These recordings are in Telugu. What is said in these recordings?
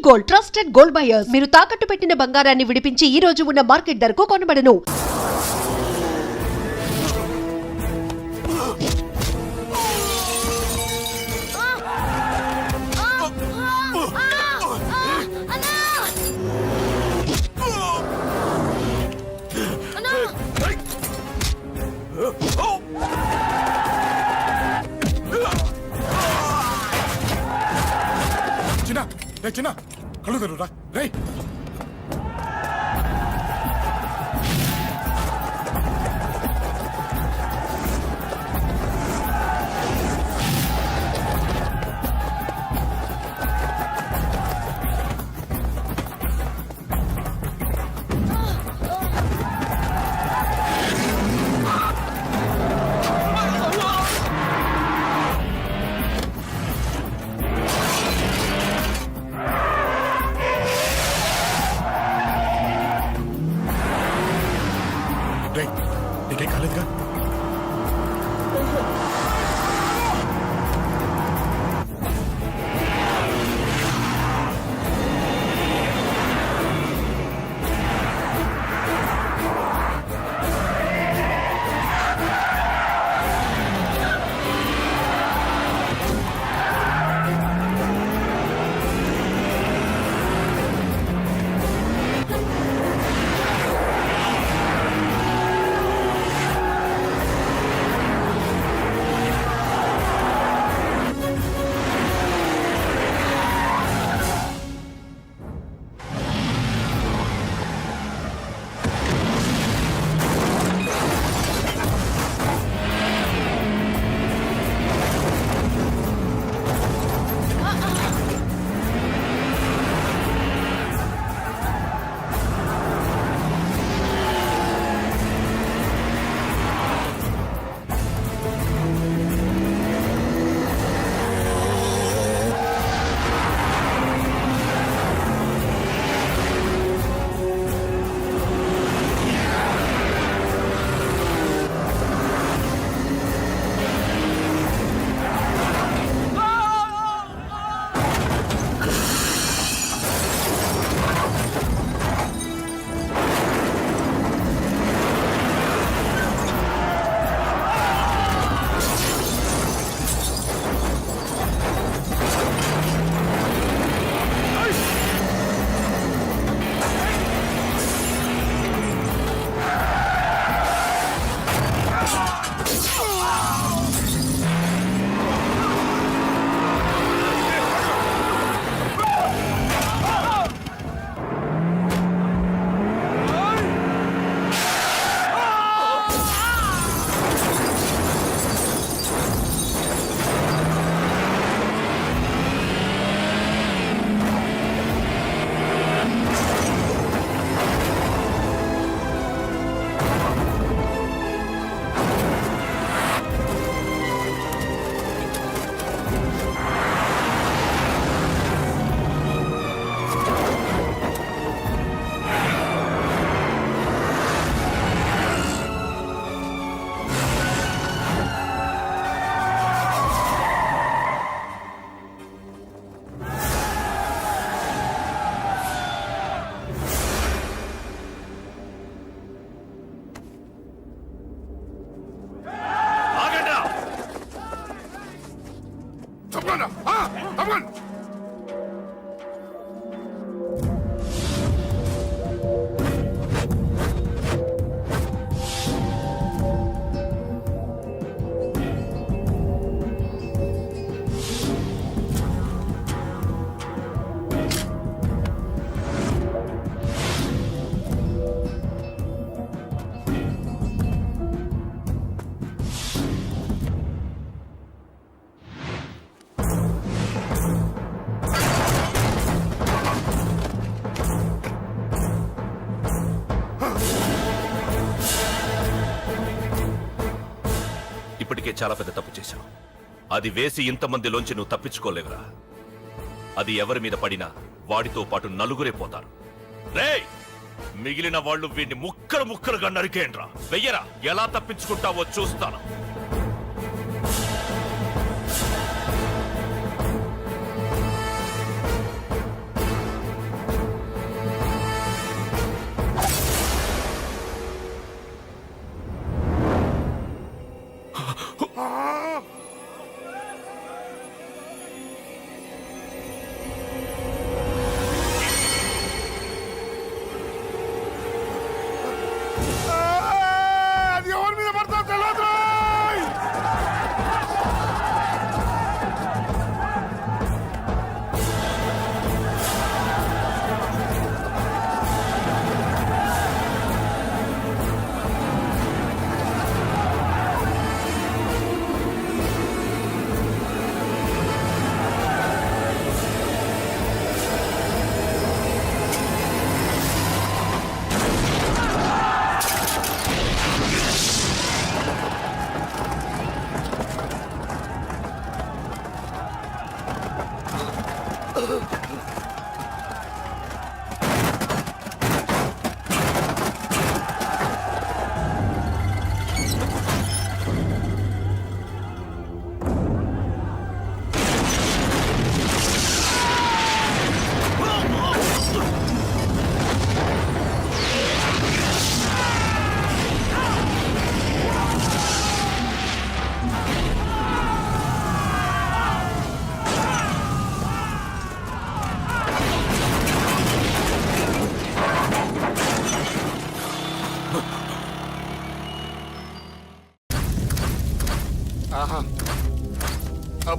Gold, trusted gold buyers. మీరు తాకట్టు పెట్టిన బంగారాన్ని విడిపించి ఈ రోజు ఉన్న మార్కెట్ ధరకు కొనబడను. చిన్న కళ్ళు తెరురా రే. నీకేం కాలేదుగా? ఇప్పటికే చాలా పెద్ద తప్పు చేశావు. అది వేసి ఇంతమందిలోంచి నువ్వు తప్పించుకోలేవురా. అది ఎవరి మీద పడినా వాడితో పాటు నలుగురే పోతారు. రేయ్, మిగిలిన వాళ్ళు వీడిని ముక్కలు ముక్కలుగా నరికేయండ్రా. వెయ్యరా, ఎలా తప్పించుకుంటావో చూస్తాను.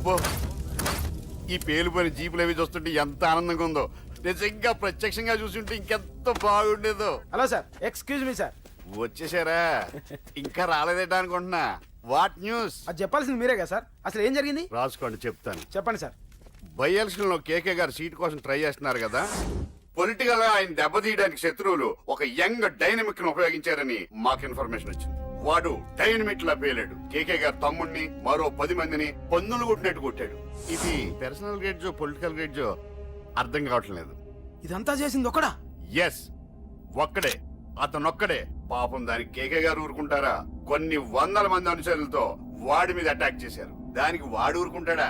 అబ్బో ఈ పేలిపోయిన జీపులు అవి చూస్తుంటే ఎంత ఆనందంగా ఉందో. నిజంగా ప్రత్యక్షంగా చూస్తుంటే ఇంకెంత బాగుండేదో. Hello sir, excuse me sir. వచ్చేసారా? ఇంకా రాలేదేటా అనుకుంటున్నా. What news? అది చెప్పాల్సింది మీరే కదా సార్. అసలు ఏం జరిగింది రాసుకోండి, చెప్తాను. చెప్పండి సార్. బై ఎలక్షన్ లో కేకే గారు సీట్ కోసం ట్రై చేస్తున్నారు కదా. పొలిటికల్ గా ఆయన దెబ్బతీయడానికి శత్రువులు ఒక యంగ్ డైనమిక్ ను ఉపయోగించారని మాకు ఇన్ఫర్మేషన్ వచ్చింది. వాడు డైనమిక్ లా పేలాడు. కేకే గారు తమ్ముడిని మరో 10 మందిని పన్నులు కొట్టినట్టు కొట్టాడు. ఇది పర్సనల్ గ్రేడ్జో పొలిటికల్ గ్రేడ్జో అర్థం కావట్లేదు. ఇదంతా చేసింది ఒకడా? ఎస్, ఒక్కడే, అతనొక్కడే. పాపం దానికి కేకే గారు ఊరుకుంటారా? కొన్ని వందల మంది అనుచరులతో వాడి మీద అటాక్ చేశారు. దానికి వాడు ఊరుకుంటాడా?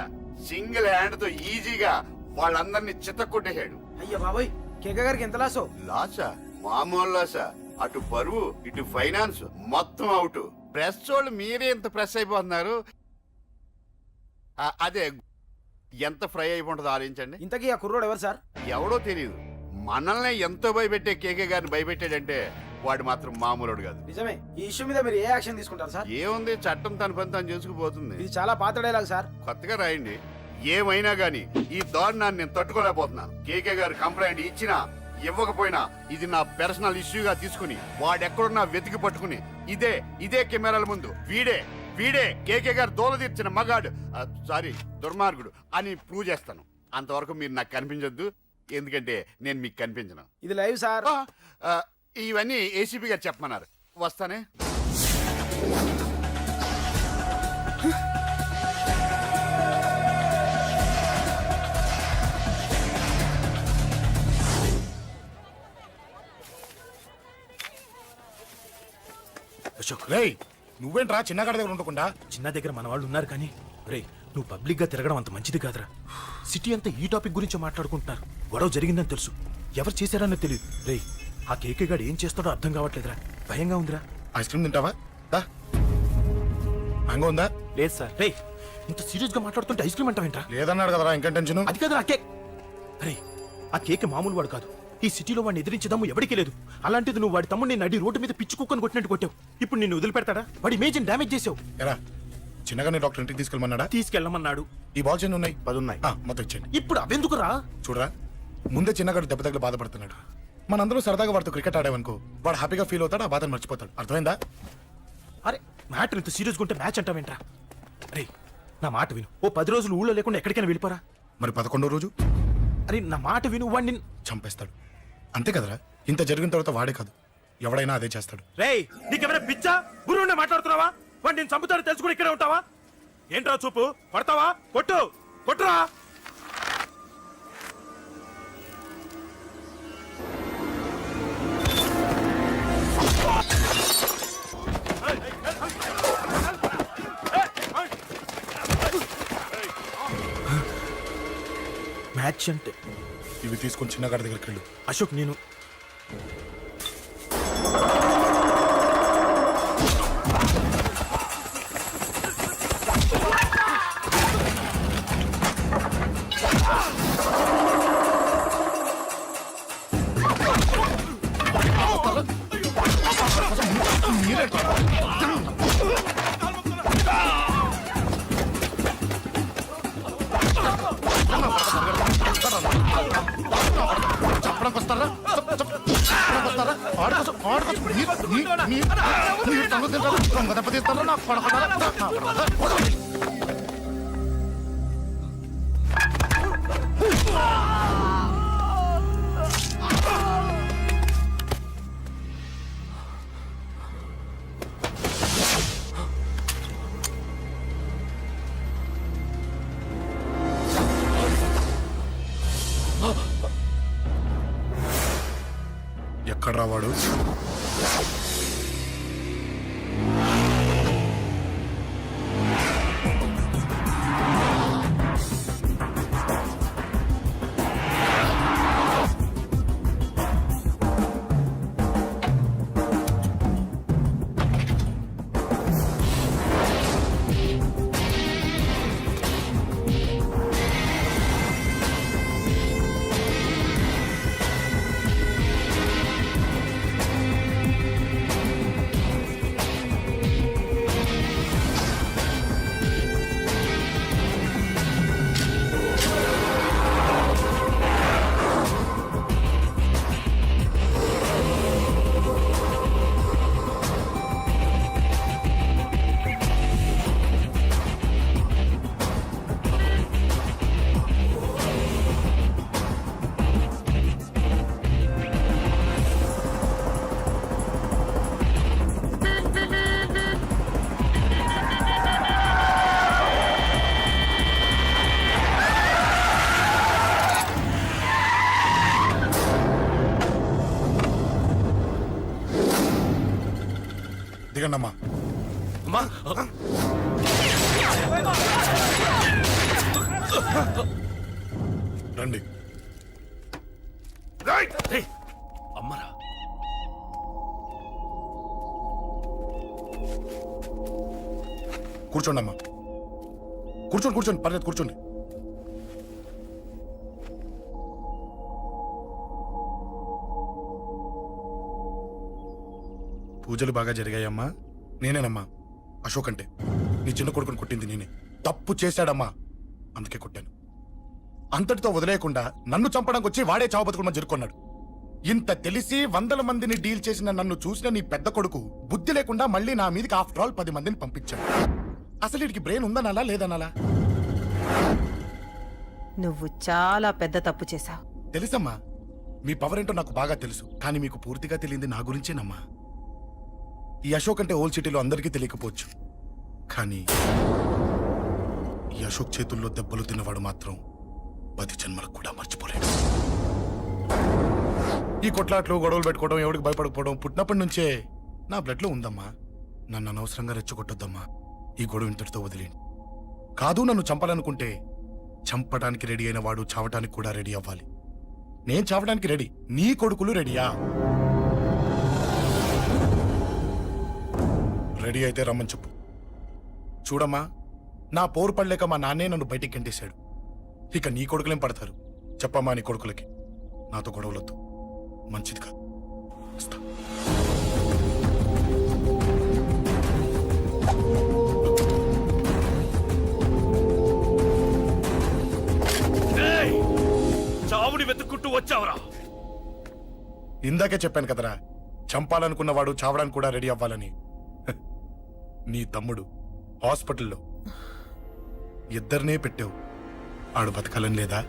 సింగిల్ హ్యాండ్ తో ఈజీగా వాళ్ళందరినీ చిత్తకొట్టేశాడు. అయ్యో బాబాయ్, కేక గారికి ఎంత లాసో? లాసా? మామూలు లాసా? అటు పరువు ఇటు ఫైనాన్స్ మొత్తం అవుట్. ప్రెస్ వాళ్ళు మీరే ఎంత ప్రెస్ అయిపోతున్నారు. అదే ఎంత ఫ్రై అయిపోతుందో ఆలోచించండి. ఇంతకీ ఆ కుర్రోడు ఎవరు సార్? ఎవడో తెలియదు. మనల్ని ఎంతో భయపెట్టే కేకే గారిని భయపెట్టాడంటే వాడు మాత్రం మామూలుడు కాదు. నిజమే. ఈ ఇష్యూ మీద మీరు ఏ యాక్షన్ తీసుకుంటారు సార్? ఏముంది, చట్టం తన పని తను చేసుకుపోతుంది. ఇది చాలా పాత డైలాగ్ సార్. కొత్తగా రాయండి. ఏమైనా గానీ ఈ దారుణాన్ని నేను తట్టుకోలేకపోతున్నాను. కేకే గారు కంప్లైంట్ ఇచ్చినా ఇవ్వకపోయినా ఇది నా పర్సనల్ ఇష్యూగా తీసుకుని వాడెక్కడున్నా వెతికి పట్టుకుని ఇదే కెమెరాల ముందు వీడే కేకే గారు దోల తీర్చిన మగాడు, సారీ దుర్మార్గుడు అని ప్రూవ్ చేస్తాను. అంతవరకు మీరు నాకు కనిపించొద్దు, ఎందుకంటే నేను మీకు కనిపించను. ఇది లైవ్ సార్. ఇవన్నీ ఏసీపీ గారు చెప్పమన్నారు. వస్తానే. అశోక్ రేయ్, నువ్వేంట్రా చిన్నగాడి దగ్గర ఉండకుండా? చిన్న దగ్గర మన వాళ్ళు ఉన్నారు కానీ రే, నువ్వు పబ్లిక్ గా తిరగడం అంత మంచిది కాదురా. సిటీ అంతా ఈ టాపిక్ గురించి మాట్లాడుకుంటున్నారు. గొడవ జరిగిందని తెలుసు, ఎవరు చేశారని తెలియదు. రే, ఆ కేకే గాడు ఏం చేస్తాడో అర్థం కావట్లేదురా. భయంగా ఉందిరా. ఐస్ క్రీమ్ తింటావా? మ్యాంగో ఉందా? లేదు సార్. రే, ఇంత సీరియస్ గా మాట్లాడుతుంటే ఐస్ క్రీమ్ అంటావేంట్రా? లేదన్నాడు కదరా, ఇంకా టెన్షన్. అది కాదు ఆ కేక్. రే, ఆ కేక్ మామూలు వాడు కాదు. ఈ సిటీలో వాడిని ఎదిరించదమ్ము ఎవరికీ లేదు. అలాంటిది నువ్వు వాడి తమ్ముడిని నడి రోడ్డు మీద పిచ్చి కుక్కని కొట్టినట్టు కొట్టావు. ఇప్పుడు నిన్ను వదిలిపెడతాడా? వాడి ఇమేజ్ డ్యామేజ్ చేసావు. ఎరా, చిన్నగానే డాక్టర్ ఇంటికి తీసుకెళ్ళమన్నాడా? తీసుకెళ్ళమన్నాడు. ఈ బాల్స్ ఎన్ని ఉన్నాయి? 10 ఉన్నాయి. మొత్తం ఇచ్చేయండి. ఇప్పుడు అవెందుకురా? చూడరా, ముందే చిన్నగాడు దెబ్బ తగిలి బాధపడుతున్నాడు. మనందరూ సరదాగా వాడితో క్రికెట్ ఆడామనుకో, వాడు హ్యాపీగా ఫీల్ అవుతాడు, ఆ బాధను మర్చిపోతాడు. అర్థమైందా? అరే, మ్యాటర్ ఇంత సీరియస్గా ఉంటే మ్యాచ్ అంటావేంట్రా? రే, నా మాట విను. ఓ 10 రోజులు ఊళ్ళో లేకుండా ఎక్కడికైనా వెళ్ళిపోరా. మరి 11వ రోజు? అరే, నా మాట విను. వాడిని చంపేస్తాడు. అంతే కదరా? ఇంత జరిగిన తర్వాత వాడే కాదు, ఎవడైనా అదే చేస్తాడు. రేయ్, నీకెవరైనా పిచ్చా? గురువునే మాట్లాడుతున్నావా? వాడు నేను చంపుతాడు తెలుసుకుని ఇక్కడే ఉంటావా? ఏంట్రా చూపు? పడతావా? కొట్టురా. మ్యాచ్ అంటే ఇవి తీసుకొని చిన్నగాడి దగ్గరికి వెళ్ళు. అశోక్, నేను చెప్పడానికి వస్తారా? దెబ్బతీస్తారా? నాకు పడతారా? ఎక్కడ రావాడు? దిగండమ్మా. అమ్మా రండి. రేయ్, అమ్మరా కూర్చోండి అమ్మా. కూర్చోండి కూర్చోండి, పర్లేదు కూర్చోండి. పూజలు బాగా జరిగాయమ్మా. నేనేనమ్మా అశోక్ అంటే. నీ చిన్న కొడుకుని కొట్టింది నేనే. తప్పు చేశాడమ్మా, అందుకే కొట్టాను. అంతటితో వదిలేయకుండా నన్ను చంపడానికి వచ్చి వాడే చావు బతుకుని జరుపుకున్నాడు. ఇంత తెలిసి 100 మందిని డీల్ చేసిన నన్ను చూసిన నీ పెద్ద కొడుకు బుద్ధి లేకుండా మళ్ళీ నా మీదకి ఆఫ్టర్ ఆల్ 10 మందిని పంపించాడు. అసలు వీడికి బ్రెయిన్ ఉందనాలా లేదనాలా? నువ్వు చాలా పెద్ద తప్పు చేశావు. తెలుసమ్మా, మీ పవర్ ఏంటో నాకు బాగా తెలుసు. కానీ మీకు పూర్తిగా తెలియంది నా గురించేనమ్మా. ఈ అశోక్ అంటే ఓల్డ్ సిటీలో అందరికీ తెలియకపోవచ్చు, కానీ ఈ అశోక్ చేతుల్లో దెబ్బలు తిన్నవాడు మాత్రం 10 జన్మలకు కూడా మర్చిపోలేడు. ఈ కొట్లాట్లు గొడవలు పెట్టుకోవడం, ఎవరికి భయపడకపోవడం పుట్టినప్పటి నుంచే నా బ్లడ్ లో ఉందమ్మా. నన్ను అనవసరంగా రెచ్చగొట్టొద్దమ్మా. ఈ గొడవ ఇంతటితో వదిలేండి. కాదు, నన్ను చంపాలనుకుంటే చంపడానికి రెడీ అయిన వాడు చావటానికి కూడా రెడీ అవ్వాలి. నేను చావడానికి రెడీ, నీ కొడుకులు రెడీయా? రెడీ అయితే రమ్మని చెప్పు. చూడమ్మా, నా పోరు పడలేక మా నాన్నే నన్ను బయటికి గంటేశాడు. ఇక నీ కొడుకులేం పడతారు? చెప్పమ్మా నీ కొడుకులకి నాతో గొడవలొద్దు, మంచిది కాదు. వస్తా. రేయ్, చావుని వెతుక్కుంటూ వచ్చావురా. ఇందాకే చెప్పాను కదరా, చంపాలనుకున్నవాడు చావడానికి కూడా రెడీ అవ్వాలని. హ, నీ తమ్ముడు హాస్పిటల్లో ఇద్దరినే పెట్టావు. ఆడు బతకాలని లేదా?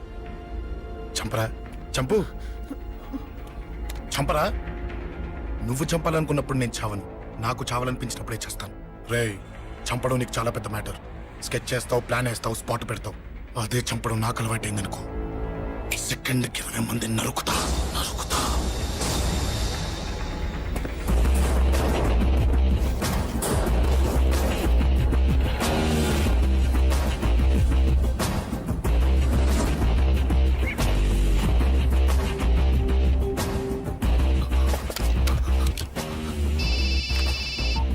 చంపరా, చంపు, చంపరా. నువ్వు చంపాలనుకున్నప్పుడు నేను చావను, నాకు చావాలనిపించినప్పుడే చేస్తాను. రేయ్, చంపడం నీకు చాలా పెద్ద మ్యాటర్. స్కెచ్ చేస్తావు, ప్లాన్ వేస్తావు, స్పాట్ పెడతావు. అదే చంపడం నాకు అలవాటైందనుకో, సెకండ్కి 20 మందిని నరుకుతా.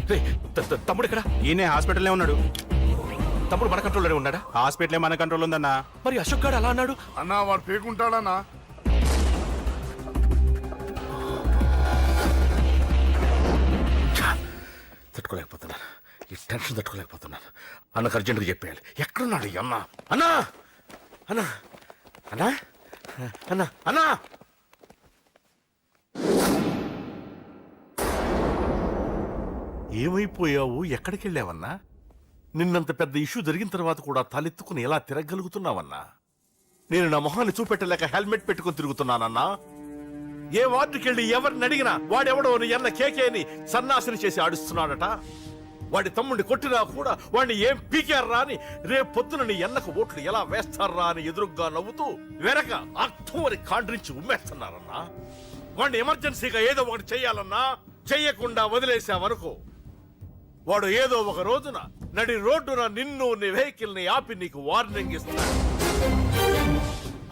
రేయ్, తమ్ముడు ఎక్కడ? ఈయనే హాస్పిటల్లో ఉన్నాడు. తమ్ముడు మన కంట్రోల్లోనే ఉన్నాడా? హాస్పిటలే మన కంట్రోల్ ఉందన్నా. మరి అశోక్ గారు అలా అన్నాడు. అన్నా వాడు పేకుంటాడన్నా. తట్టుకోలేకపోతున్నాను, ఈ టెన్షన్ తట్టుకోలేకపోతున్నాను. అన్నకు అర్జెంట్గా చెప్పేయాలి. ఎక్కడున్నాడు ఈ అన్న? అన్నా, అన్నా, అన్నా, అన్నా, అన్నా. ఏమైపోయావు? ఎక్కడికి వెళ్ళావన్నా? నిన్నంత పెద్ద ఇష్యూ జరిగిన తర్వాత కూడా తలెత్తుకుని ఎలా తిరగలుగుతున్నావన్నా? నేను నా మొహాన్ని చూపెట్టలేక హెల్మెట్ పెట్టుకుని తిరుగుతున్నానన్నా. ఏ వార్డుకి వెళ్ళి ఎవరిని అడిగినా వాడెవడో నీ అన్న కేకేని సన్నాసిని చేసి ఆడిస్తున్నాడట. వాడి తమ్ముడిని కొట్టినా కూడా వాడిని ఏం పీకారా అని రేపు పొద్దున నీ అన్నకు ఓట్లు ఎలా వేస్తారా అని ఎదురుగ్గా నవ్వుతూ వెనక అర్థం అని కాండ్రించి ఉమ్మేస్తున్నారన్నా. వాడిని ఎమర్జెన్సీగా ఏదో ఒకటి చెయ్యాలన్నా. చెయ్యకుండా వదిలేసావనుకో, వాడు ఏదో ఒక రోజున నడి రోడ్డున నిన్ను నీ వెహికల్ ని ఆపి నీకు వార్నింగ్ ఇస్తాడు.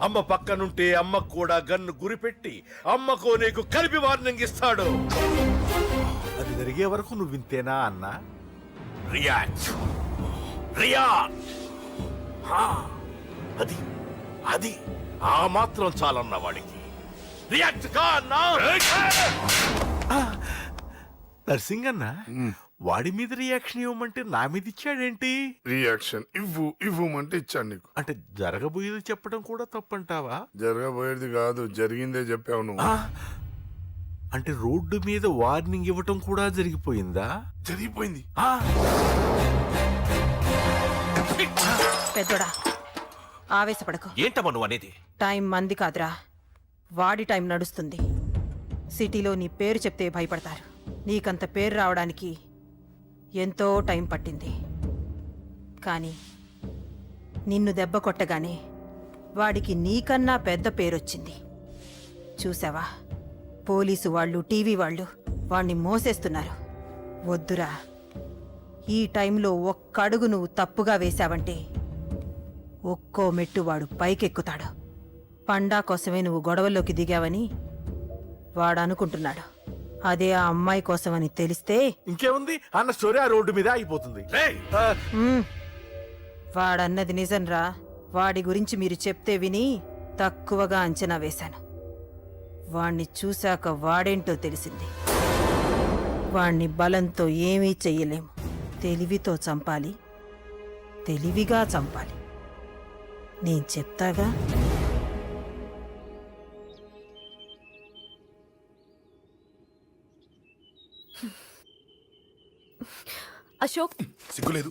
అమ్మ పక్కనుంటే అమ్మకు కూడా గన్ను గురిపెట్టి అమ్మకు నీకు కలిపి వార్నింగ్ ఇస్తాడు. అది జరిగే వరకు నువ్వు వింతేనా అన్నా? React, react. అది అది ఆ మాత్రం చాలన్నా వాడికి. రియాక్ట్ కా అన్నా. నర్సింగ్ అన్నా, వాడి మీద రియాక్షన్ ఇవ్వమంటే నా మీద ఇచ్చాడేంటి? రియాక్షన్ ఇవ్వమంటే ఇచ్చాను నీకు. అంటే జరగబోయేది చెప్పడం కూడా తప్పంటావా? జరగబోయేది కాదు, జరిగిందే చెప్పావు నువ్వు. అంటే రోడ్డు మీద వార్నింగ్ ఇవ్వటం కూడా జరిగిపోయిందా? జరిగిపోయింది. పెద్దోడా, ఆవేశపడకు. ఏంటమ్మా నువ్వు అనేది? టైం మంది కాదురా, వాడి టైం నడుస్తుంది. సిటీలో నీ పేరు చెప్తే భయపడతారు. నీకంత పేరు రావడానికి ఎంతో టైం పట్టింది. కానీ నిన్ను దెబ్బ కొట్టగానే వాడికి నీకన్నా పెద్ద పేరొచ్చింది. చూసావా, పోలీసు వాళ్ళు, టీవీ వాళ్ళు వాణ్ణి మోసేస్తున్నారు. వద్దురా, ఈ టైంలో ఒక్క అడుగు నువ్వు తప్పుగా వేశావంటే ఒక్కో మెట్టు వాడు పైకెక్కుతాడు. పండా కోసమే నువ్వు గొడవల్లోకి దిగావని వాడు అనుకుంటున్నాడు. అదే ఆ అమ్మాయి కోసమని తెలిస్తే ఇంకేముంది అన్న స్టోరీ ఆ రోడ్డు మీద ఆగిపోతుంది. రేయ్ వాడన్నది నిజంరా. వాడి గురించి మీరు చెప్తే విని తక్కువగా అంచనా వేశాను. వాణ్ణి చూశాక వాడేంటో తెలిసింది. వాణ్ణి బలంతో ఏమీ చెయ్యలేము. తెలివితో చంపాలి, తెలివిగా చంపాలి. నేను చెప్తాగా. అశోక్, సిగ్గు లేదు,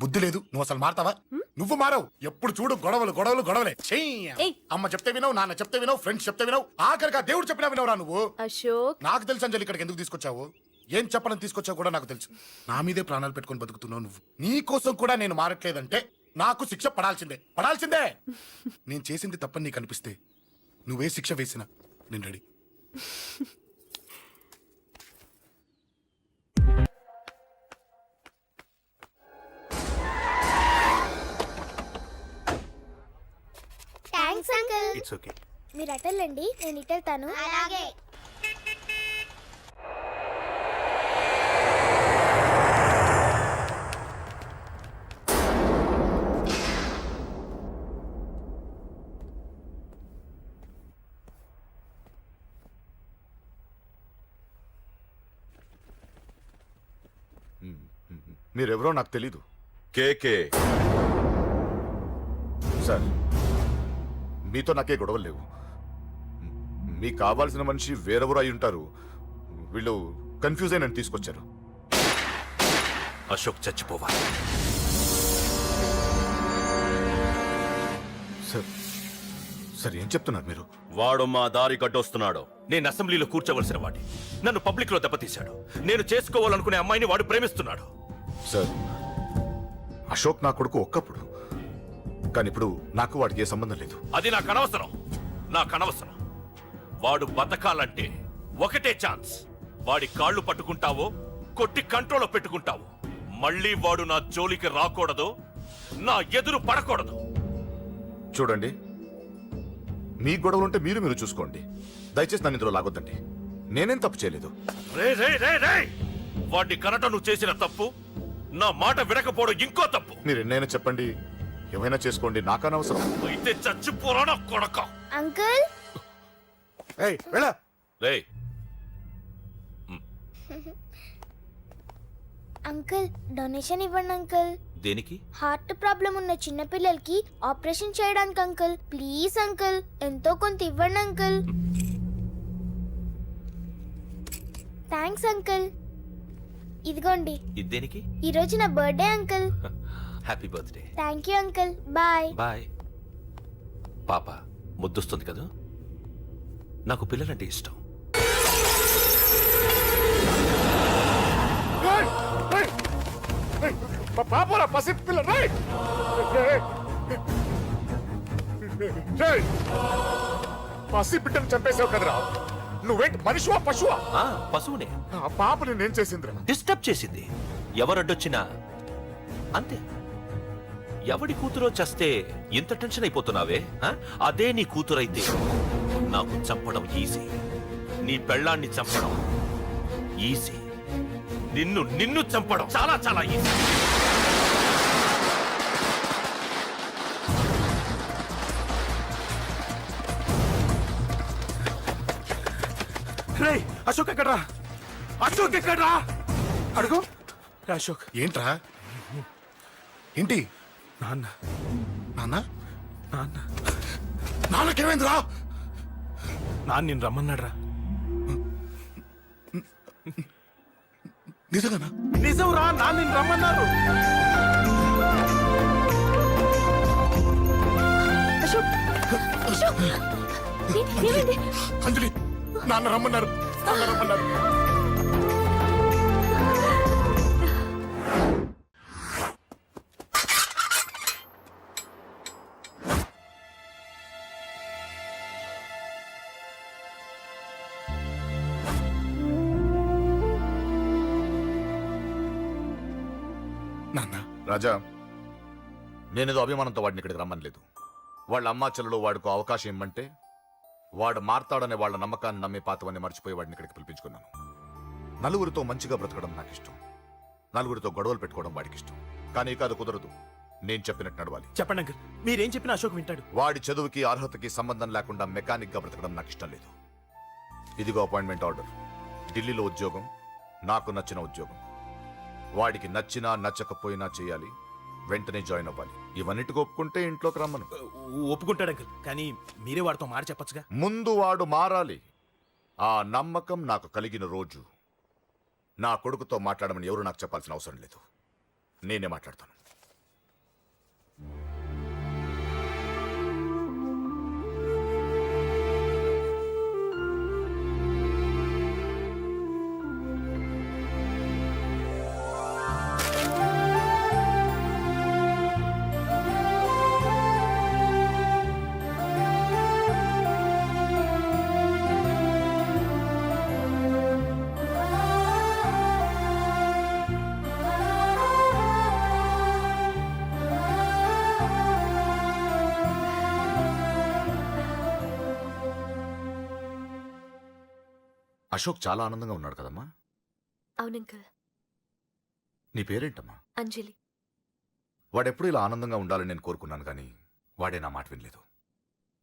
బుద్ధి లేదు, నువ్వు అసలు మారతావా? నువ్వు మారవు. ఎప్పుడు చూడు గొడవలు గొడవలు గొడవలే. ఏయ్. అమ్మ చెప్తే వినవు, నాన్న చెప్తే వినవు, ఫ్రెండ్స్ చెప్తే వినవు, ఆఖరిగా దేవుడు చెప్పినా వినవురా నువ్వు. అశోక్, నాకు తెలుసు అంజలి ఇక్కడికి ఎందుకు తీసుకొచ్చావు, ఏం చెప్పాలని తీసుకొచ్చావు కూడా నాకు తెలుసు. నా మీదే ప్రాణాలు పెట్టుకొని బతుకుతున్నావు నువ్వు. నీ కోసం కూడా నేను మారట్లేదంటే నాకు శిక్ష పడాల్సిందే, పడాల్సిందే. నేను చేసింది తప్పని నీకు అనిపిస్తే నువ్వే శిక్ష వేసినా నేను ready. Thanks uncle. It's okay. మీరు అటెళ్ళండి, నేను ఇటెళ్తాను. అలాగే. మీరెవరో నాకు తెలీదు. కేకే సార్, మీతో నాకే గొడవలు లేవు. మీకు కావాల్సిన మనిషి వేరెవరు అయి ఉంటారు. వీళ్ళు కన్ఫ్యూజ్ అయి నన్ను తీసుకొచ్చారు. అశోక్ చచ్చిపోవాలి. సార్, సార్ ఏం చెప్తున్నారు మీరు? వాడు మా దారి గడ్డొస్తున్నాడు. నేను అసెంబ్లీలో కూర్చోవలసిన వాడి నన్ను పబ్లిక్ లో దెబ్బతీశాడు. నేను చేసుకోవాలనుకునే అమ్మాయిని వాడు ప్రేమిస్తున్నాడు. సార్, అశోక్ నా కొడుకు ఒక్కప్పుడు, కానీ ఇప్పుడు నాకు వాడికి ఏ సంబంధం లేదు. అది నాకు అనవసరం, నాకు అనవసరం. వాడు బతకాలంటే ఒకటే ఛాన్స్. వాడి కాళ్ళు పట్టుకుంటావో కొట్టి కంట్రోల్లో పెట్టుకుంటావు. మళ్ళీ వాడు నా జోలికి రాకూడదు, నా ఎదురు పడకూడదు. చూడండి, మీ గొడవలుంటే మీరు చూసుకోండి. దయచేసి నన్ను ఇందులో లాగొద్దండి. నేనేం తప్పు చేయలేదు. రే రే రే రే వాడిని కనట నువ్వు చేసిన తప్పు, నా మాట వినకపోవడం ఇంకో తప్పు. మీరు ఎన్నైనా చెప్పండి, ఏమైనా చేసుకోండి, నాకనవసరం. అయితే చచ్చిపోరా నా కొడక. అంకుల్, రే అంకుల్ డొనేషన్ ఇవ్వండి అంకుల్. దేనికి? హార్ట్ ప్రాబ్లం ఉన్న చిన్న పిల్లలకి ఆపరేషన్ చేయడానికి అంకుల్. ప్లీజ్ అంకుల్, ఎంతో కొంత ఇవ్వండి అంకుల్. Thanks uncle. ఇదిగోండి, ఇది దేనికి? ఈ రోజు నా birthday uncle. Happy birthday. Thank you uncle. Bye. Bye. పాప ముద్దొస్తుంది కదా, నాకు పిల్లలంటే ఇష్టం. పాపరా పసి పిల్ల. పసి బిడ్డను చంపేసావు కదరా. నువ్వేంటి మనిషివా పశువా? పశువునే. ఆ పాపని నేను చేసిందిరా. డిస్టర్బ్ చేసింది. ఎవరడ్డొచ్చినా అంతే. ఎవడి కూతురో చస్తే ఇంత టెన్షన్ అయిపోతున్నావే? అదే నీ కూతురైతే నాకు చంపడం ఈజీ, నీ పెళ్ళాన్ని చంపడం ఈజీ, నిన్ను చంపడం చాలా చాలా ఈజీ. రే అశోక్ ఎక్కడ్రా? అశోక్ ఎక్కడ్రా? అడుగు. అశోక్ ఏంట్రా? ఏంటి? నాన్న నాన్న నాన్న నాన్నకేమైందిరా? నాన్న నేను రమ్మన్నాడ్రా. నిజంగానా? నిజం రా, నాన్న నేను రమ్మన్నారు. అశోక్, అశోక్, ఏమైంది? అంజలి, నాన్న రమ్మన్నారు, నాన్న రమ్మన్నారు. నాన్న రాజా, నేనేదో అభిమానంతో వాడిని ఇక్కడికి రమ్మనలేదు. వాళ్ళ అమ్మా చెల్లెలు వాడికి అవకాశం ఇమ్మంటే వాడు మారతాడనే వాళ్ళ నమ్మకాన్ని నమ్మి పాతవన్నీ మర్చిపోయి వాడిని ఇక్కడికి పిలిపించుకున్నాను. నలుగురితో మంచిగా బ్రతకడం నాకు ఇష్టం, నలుగురితో గొడవలు పెట్టుకోవడం వాడికి ఇష్టం. కానీ ఇక అది కుదరదు. నేను చెప్పినట్టు నడవాలి. చెప్పండి అంకుల్, మీరేం చెప్పినా అశోక్ వింటాడు. వాడి చదువుకి అర్హతకి సంబంధం లేకుండా మెకానిక్ గా బ్రతకడం నాకు ఇష్టం లేదు. ఇదిగో అపాయింట్మెంట్ ఆర్డర్. ఢిల్లీలో ఉద్యోగం, నాకు నచ్చిన ఉద్యోగం. వాడికి నచ్చినా నచ్చకపోయినా చేయాలి, వెంటనే జాయిన్ అవ్వాలి. ఇవన్నిటికి ఒప్పుకుంటే ఇంట్లోకి రమ్మను. ఒప్పుకుంటాడు అంకుల్, కానీ మీరే వాడితో మాట చెప్పొచ్చుగా. ముందు వాడు మారాలి. ఆ నమ్మకం నాకు కలిగిన రోజు నా కొడుకుతో మాట్లాడమని ఎవరు నాకు చెప్పాల్సిన అవసరం లేదు. నేనే మాట్లాడతాను. అశోక్ చాలా ఆనందంగా ఉన్నాడు కదమ్మా. అవునంకల్. నీ పేరేంటమ్మా? అంజలి. వాడెప్పుడు ఇలా ఆనందంగా ఉండాలని నేను కోరుకున్నాను, కానీ వాడే నా మాట వినలేదు.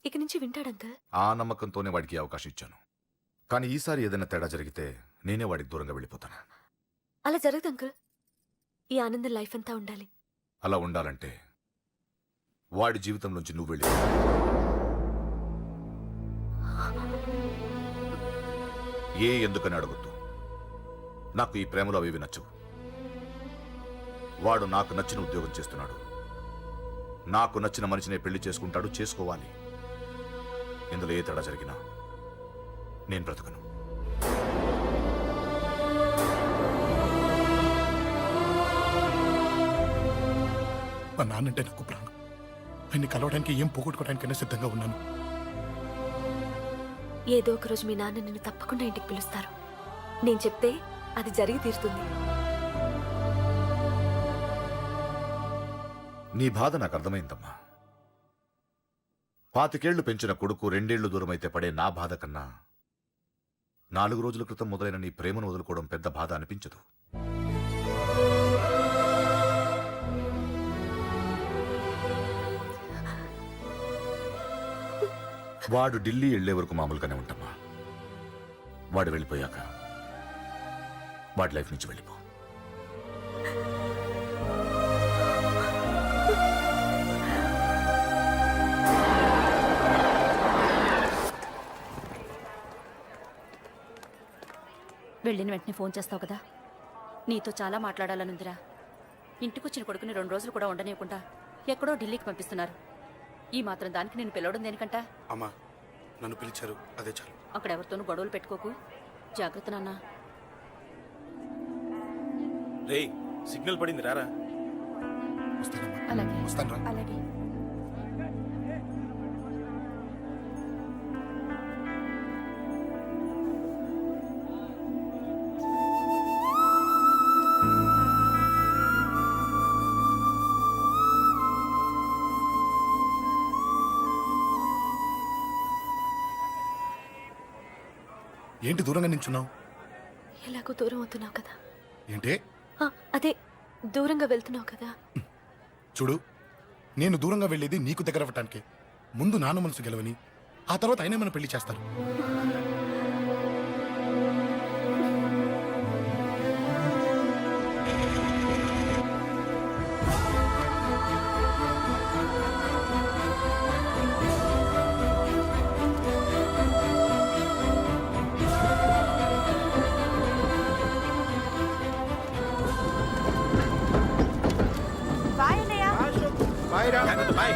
ఇక నుంచి వింటాడంకల్. ఆ నమ్మకంతోనే వాడికి ఈ అవకాశం ఇచ్చాను. కానీ ఈసారి ఏదైనా తేడా జరిగితే నేనే వాడికి దూరంగా వెళ్ళిపోతాను. అలా జరగదు అంకుల్. ఈ ఆనందం లైఫ్ అంతా ఉండాలి. అలా ఉండాలంటే వాడి జీవితంలోంచి నువ్వు వెళ్ళి ఎందుకని అడగొద్దు. నాకు ఈ ప్రేమలో అవి నచ్చవు. వాడు నాకు నచ్చిన ఉద్యోగం చేస్తున్నాడు, నాకు నచ్చిన మనిషినే పెళ్లి చేసుకుంటాడు, చేసుకోవాలి. ఇందులో ఏ తేడా జరిగినా నేను బ్రతకను. మా నాన్నంటే నాకు ప్రాణం. ఆయన్ని కలవడానికి ఏం పోగొట్టుకోవడానికైనా సిద్ధంగా ఉన్నాను. ఏదో ఒక రోజు మీ నాన్న నిన్ను తప్పకుండా ఇంటికి పిలుస్తారు. నేను చెప్తే అది జరిగి తీరుతుంది. నీ బాధ నాకు అర్థమైందమ్మా. 25 ఏళ్లు పెంచిన కొడుకు 2 ఏళ్లు దూరమైతే పడే నా బాధ కన్నా 4 రోజుల క్రితం మొదలైన నీ ప్రేమను వదులుకోవడం పెద్ద బాధ అనిపించదు. వాడు ఢిల్లీ వెళ్లే వరకు మామూలుగానే ఉంటామా. వాడు వెళ్ళిపోయాక వాడి లైఫ్ నుంచి వెళ్ళిపో. వెళ్ళిన వెంటనే ఫోన్ చేస్తావు కదా. నీతో చాలా మాట్లాడాలనుందిరా. ఇంటికొచ్చిన కొడుకుని 2 రోజులు కూడా ఉండనివ్వకుండా ఎక్కడో ఢిల్లీకి పంపిస్తున్నారు. ఈ మాత్రం దానికి నేను పిలవడం దేనికంట? అమ్మా, నన్ను పిలిచారు, అదే చాలు. అక్కడెవరితోనూ గొడవలు పెట్టుకోకు. జాగ్రత్త నాన్న. రేయ్, సిగ్నల్ పడింది, రారా. వస్తానమ్మా. అలాగే వస్తాను రా. అలాగే. ఏంటి దూరంగా నించున్నావు? ఎలాగో దూరం అవుతున్నావు కదా. ఏంటి? అదే దూరంగా వెళ్తున్నావు కదా. చూడు, నేను దూరంగా వెళ్ళేది నీకు దగ్గర అవ్వటానికి. ముందు నాన్న మనసు గెలవని, ఆ తర్వాత అయినా మన పెళ్లి చేస్తారు. బాయ్.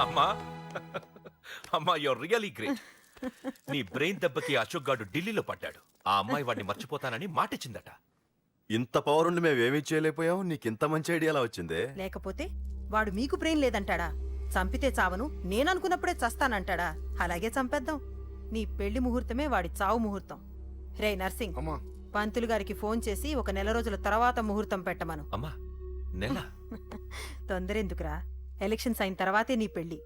అమ్మా అమ్మా, యూర్ రియలీ గ్రేట్. నీ బ్రెయిన్ దెబ్బకి అశోక్ గాడు ఢిల్లీలో పడ్డాడు. ఆ అమ్మాయి వాడిని మర్చిపోతానని మాటిచ్చిందట. ఇంత పవర్ ఉండి మేమేమీ చేయలేకపోయావు. నీకింత మంచి ఐడియా ఎలా వచ్చిందే? లేకపోతే వాడు మీకు బ్రెయిన్ లేదంటాడా? చంపితే చావను నేననుకున్నప్పుడే చస్తానంటాడా? అలాగే చంపేద్దాం. నీ పెళ్లి ముహూర్తమే వాడి చావు ముహూర్తం. రే నర్సింగ్, అమ్మా పంతులు గారికి ఫోన్ చేసి ఒక నెల రోజుల తర్వాత ముహూర్తం పెట్టమను. అమ్మా నెల తొందరెందుకురా? ఎలక్షన్స్ అయిన తర్వాతే నీ పెళ్లి.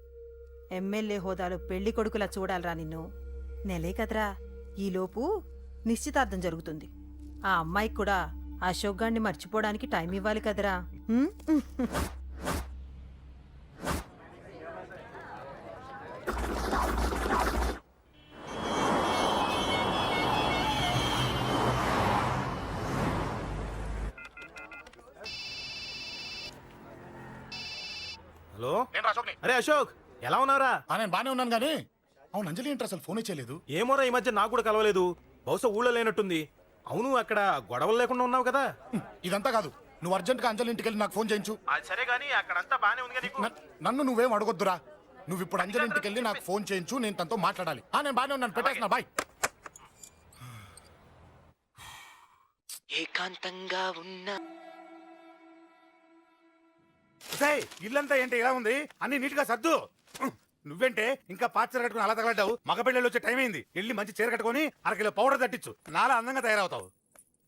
ఎమ్మెల్యే హోదాలో పెళ్లి కొడుకులా చూడాలరా నిన్ను. నెలే కదరా, ఈలోపు నిశ్చితార్థం జరుగుతుంది. ఆ అమ్మాయికి కూడా అశోక్ గాన్ని మర్చిపోవడానికి టైం ఇవ్వాలి కదరా. హ్మ్? హలో, నేను అశోక్ని. అరే అశోక్, ఎలా ఉన్నారా? నేను బానే ఉన్నాను కానీ అవును అంజలి ఏంటి అసలు ఫోనే చేయలేదు? ఏమోరా, ఈ మధ్య నాకు కూడా కలవలేదు. బహుశా ఊళ్ళో లేనట్టుంది. అవును, అక్కడ గొడవలు లేకుండా ఉన్నావు కదా? ఇదంతా కాదు, నువ్వు అర్జెంట్ గా అంజలి ఇంటికి వెళ్ళి నాకు ఫోన్ చేయించు. అది సరే గానీ అక్కడంతా బానే ఉంది నీకు. నన్ను నువ్వేం అడగొద్దురా. నువ్వు ఇప్పుడు అంజలి ఇంటికి వెళ్ళి నాకు ఫోన్ చేయించు, నేను తనతో మాట్లాడాలి. నేను బానే ఉన్నాను, పెట్టేస్తున్నా, బాయ్. ఏకాంతంగా ఉన్నా ఇల్లంతా ఏంటి ఇలా ఉంది? అన్ని నీట్ గా సర్దు. నువ్వేంటే ఇంకా పాచర కట్టుకుని అలా తగలడ్డావు? మగ పెళ్ళిళ్ళు వచ్చే టైం అయింది. వెళ్ళి మంచి చీర కట్టుకుని అరకిలో పౌడర్ తట్టించు. నాలా అందంగా తయారవుతావు.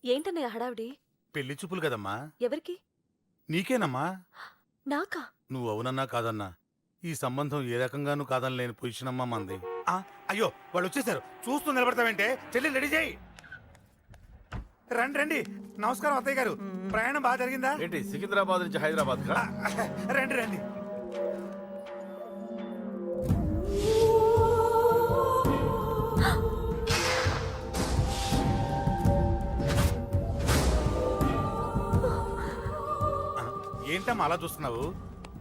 ఏంటన్నయ్య హడావిడి? పెళ్లి చూపులు కదమ్మా. ఎవరికి? నీకేనమ్మా. నాకా? నువ్వు అవునన్నా కాదన్నా ఈ సంబంధం ఏ రకంగానూ కాదని లేని పొజిషన్ అమ్మా మంది. అయ్యో వాళ్ళు వచ్చేసారు, చూస్తూ నిలబడతావంటే చెల్లి రెడీ చేయి. రండి రండి. నమస్కారం అత్తయ్య గారు, ప్రయాణం బాగా జరిగిందా? ఏంటి సికింద్రాబాద్ నుంచి హైదరాబాద్ కా? రండి రండి. ఏంటమ్మా అలా చూస్తున్నావు?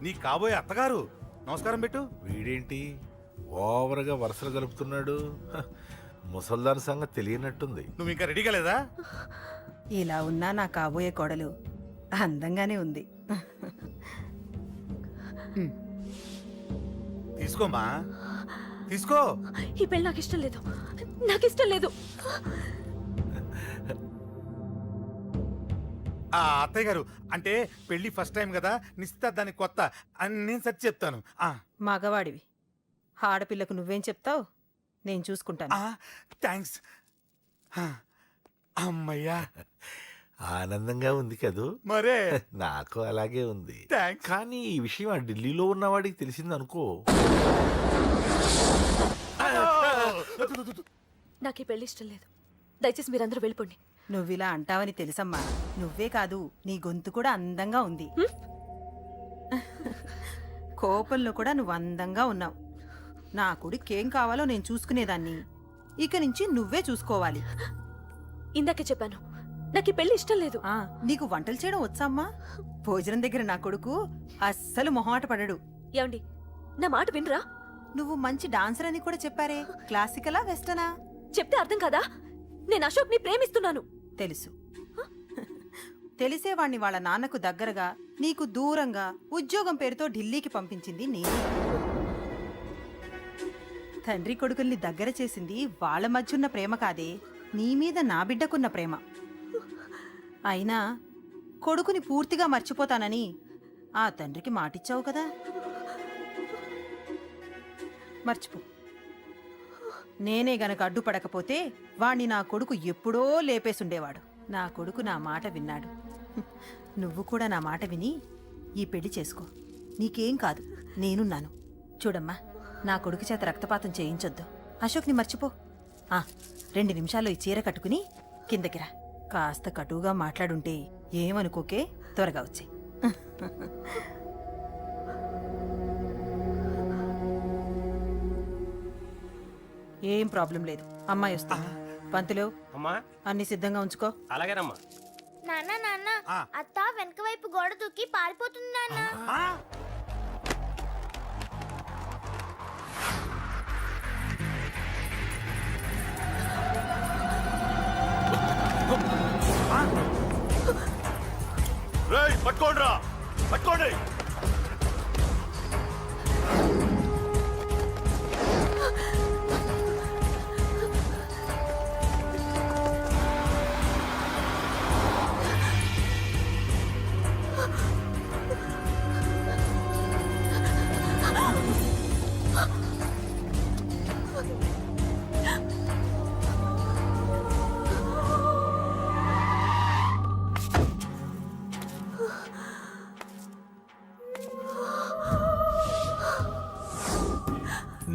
నీ కాబోయే అత్తగారు. నమస్కారం పెట్టు. వీడేంటి ఓవర్గా వరుసలు కలుపుతున్నాడు? ముసల్దాన్ సంగతి తెలియనట్టుంది. నువ్వు ఇంకా రెడీగా లేదా? ఇలా ఉన్నా నా కాబోయే కోడలు అందంగానే ఉంది. తీసుకోమ్మా, తీసుకో. ఈ పెళ్లి నాకు ఇష్టం లేదు, నాకు ఇష్టం లేదు. అత్తయ్య గారు, అంటే పెళ్లి ఫస్ట్ టైం కదా, నిశ్చితార్థానికి కొత్త అని నేను సరి చెప్తాను. మగవాడివి, ఆడపిల్లకు నువ్వేం చెప్తావు? నేను చూసుకుంటాను. థ్యాంక్స్. అమ్మయ్యా, ఆనందంగా ఉంది కదూ? మరే నాకు అలాగే ఉంది. థ్యాంక్స్. కానీ ఈ విషయం ఆ ఢిల్లీలో ఉన్నవాడికి తెలిసింది అనుకో. నాకు ఈ పెళ్లి ఇష్టం లేదు. దయచేసి మీరందరూ వెళ్ళిపోండి. నువ్విలా అంటావని తెలుసమ్మా. నువ్వే కాదు, నీ గొంతు కూడా అందంగా ఉంది. కోపంలో కూడా నువ్వు అందంగా ఉన్నావు. నా కొడుకేం కావాలో నేను చూసుకునేదాన్ని. ఇక నుంచి నువ్వే చూసుకోవాలి. ఇందాకే చెప్పాను, నాకు ఈ పెళ్లి ఇష్టం లేదు. నీకు వంటలు చేయడం వచ్చామ్మా? భోజనం దగ్గర నా కొడుకు అస్సలు మొహమాట పడడు. ఏమండి, నా మాట వినరా? నువ్వు మంచి డాన్సర్ అని కూడా చెప్పారే. క్లాసికలా వెస్టర్నా? చెప్తే అర్థం కాదా? నేను అశోక్ ని ప్రేమిస్తున్నాను. తెలుసు. తెలిసేవాణ్ణి వాళ్ళ నాన్నకు దగ్గరగా, నీకు దూరంగా ఉద్యోగం పేరుతో ఢిల్లీకి పంపించింది నేను. తండ్రి కొడుకుల్ని దగ్గర చేసింది వాళ్ళ మధ్యున్న ప్రేమ కాదే, నీ మీద నా బిడ్డకున్న ప్రేమ. అయినా కొడుకుని పూర్తిగా మర్చిపోతానని ఆ తండ్రికి మాటిచ్చావు కదా. మర్చిపో. నేనే గనక అడ్డుపడకపోతే వాణ్ణి నా కొడుకు ఎప్పుడో లేపేసుండేవాడు. నా కొడుకు నా మాట విన్నాడు. నువ్వు కూడా నా మాట విని ఈ పెళ్లి చేసుకో. నీకేం కాదు, నేనున్నాను. చూడమ్మా, నా కొడుకు చేత రక్తపాతం చేయించొద్దు. అశోక్ని మర్చిపో. 2 నిమిషాల్లో ఈ చీర కట్టుకుని కిందకి రా. కాస్త కటువుగా మాట్లాడుంటే ఏమనుకోకే, త్వరగా వచ్చి. ఏం ప్రాబ్లం లేదు, అమ్మాయి వస్తుంది. పంతులు, అన్ని సిద్ధంగా ఉంచుకో. అలాగేనమ్మా. నాన్న నాన్న, అత్త వెనక వైపు గోడ దూకి పారిపోతుంది నాన్న. రేయ్, పట్టుకోండిరా, పట్టుకోండి.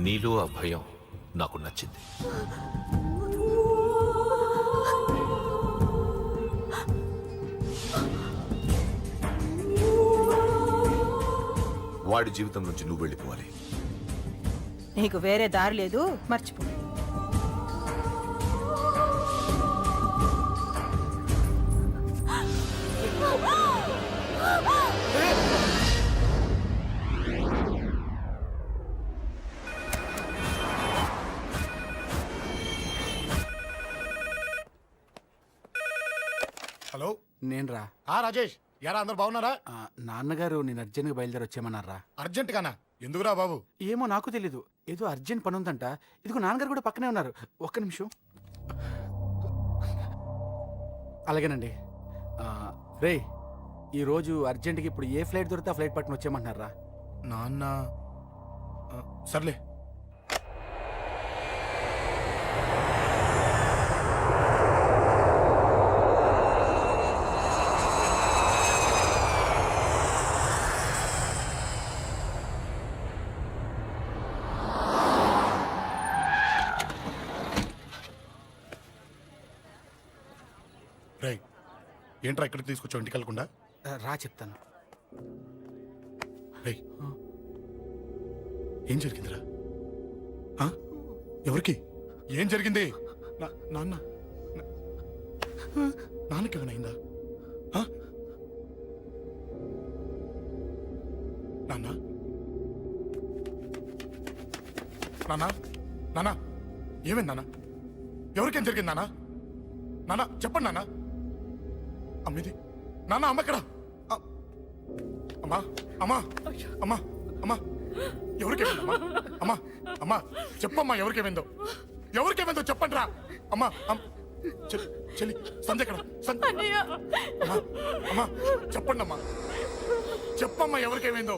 నీలో ఆ భయం నాకు నచ్చింది. వాడి జీవితం నుంచి నువ్వు వెళ్ళిపోవాలి. నీకు వేరే దారి లేదు, మర్చిపో. హలో, నేను రా రాజేష్. యారా, అందరు బాగున్నారా? నాన్నగారు నేను అర్జెంట్గా బయలుదేరి వచ్చేయమన్నారా? అర్జెంట్ గానా? ఎందుకురా బాబు? ఏమో నాకు తెలీదు, ఏదో అర్జెంట్ పని ఉందంట. ఇదిగో నాన్నగారు కూడా పక్కనే ఉన్నారు. ఒక్క నిమిషం. అలాగేనండి. రే, ఈరోజు అర్జెంట్కి ఇప్పుడు ఏ ఫ్లైట్ దొరికితే ఆ ఫ్లైట్ పట్టుకుని వచ్చేయమంటున్నారా? నాన్న సర్లే. రై, ఏంట్రా ఇక్కడికి తీసుకొచ్చావు ఇంటికి వెళ్ళకుండా? రా చెప్తాను. రై, ఏం జరిగిందిరా? ఎవరికి ఏం జరిగింది? నాన్న నాన్నకేమైనా నాన్న నాన్న నాన్న ఏమైంది నాన్న? ఎవరికేం జరిగింది నాన్న? నాన్న చెప్పండి నాన్న. అమ్మిది నాన్న, అమ్మ ఎక్కడ? అమ్మా అమ్మా అమ్మా అమ్మా ఎవరికేమైందమ్మా? అమ్మా అమ్మా చెప్పమ్మా, ఎవరికేమైందో? ఎవరికేమైందో చెప్పండి రా. అమ్మా చెల్లి సంధ్య ఎక్కడ? అమ్మా అమ్మా చెప్పండి అమ్మా, చెప్పమ్మా ఎవరికేమైందో?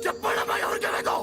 చెప్పండి అమ్మా ఎవరికేమైందో?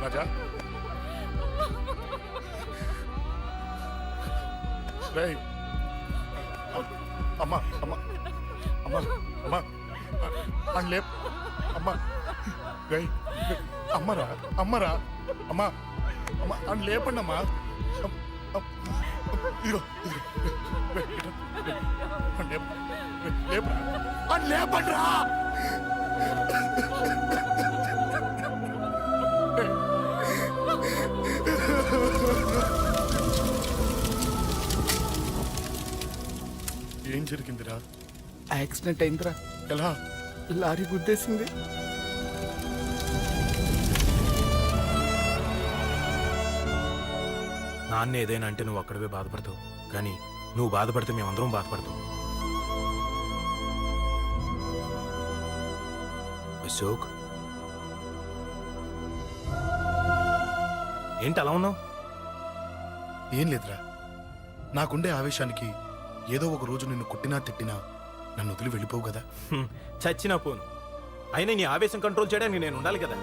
రాజా, అమ్మా అమ్మా అమ్మా అమ్మా అని లేప్. అమ్మా అమ్మరా అమ్మరా అమ్మా అమ్మా అని లేపండి అమ్మా. ఇదిగో లేపరా అని లేపండి రా. ఏం జరిగిందిరా? యాక్సిడెంట్ అయిందిరా. ఎలా? లారీ గుద్దేసింది. నాన్న ఏదైనా అంటే నువ్వు అక్కడవే బాధపడతావు, కానీ నువ్వు బాధపడితే మేమందరం బాధపడతాం. అశోక్, ఏంటి అలా ఉన్నావు? ఏం లేదురా, నాకుండే ఆవేశానికి ఏదో ఒక రోజు నిన్ను కొట్టినా తిట్టినా నన్ను వదిలి వెళ్ళిపోవు కదా. చచ్చినా పోను, అయినా నీ ఆవేశం కంట్రోల్ చేయడానికి నేను ఉండాలి కదా.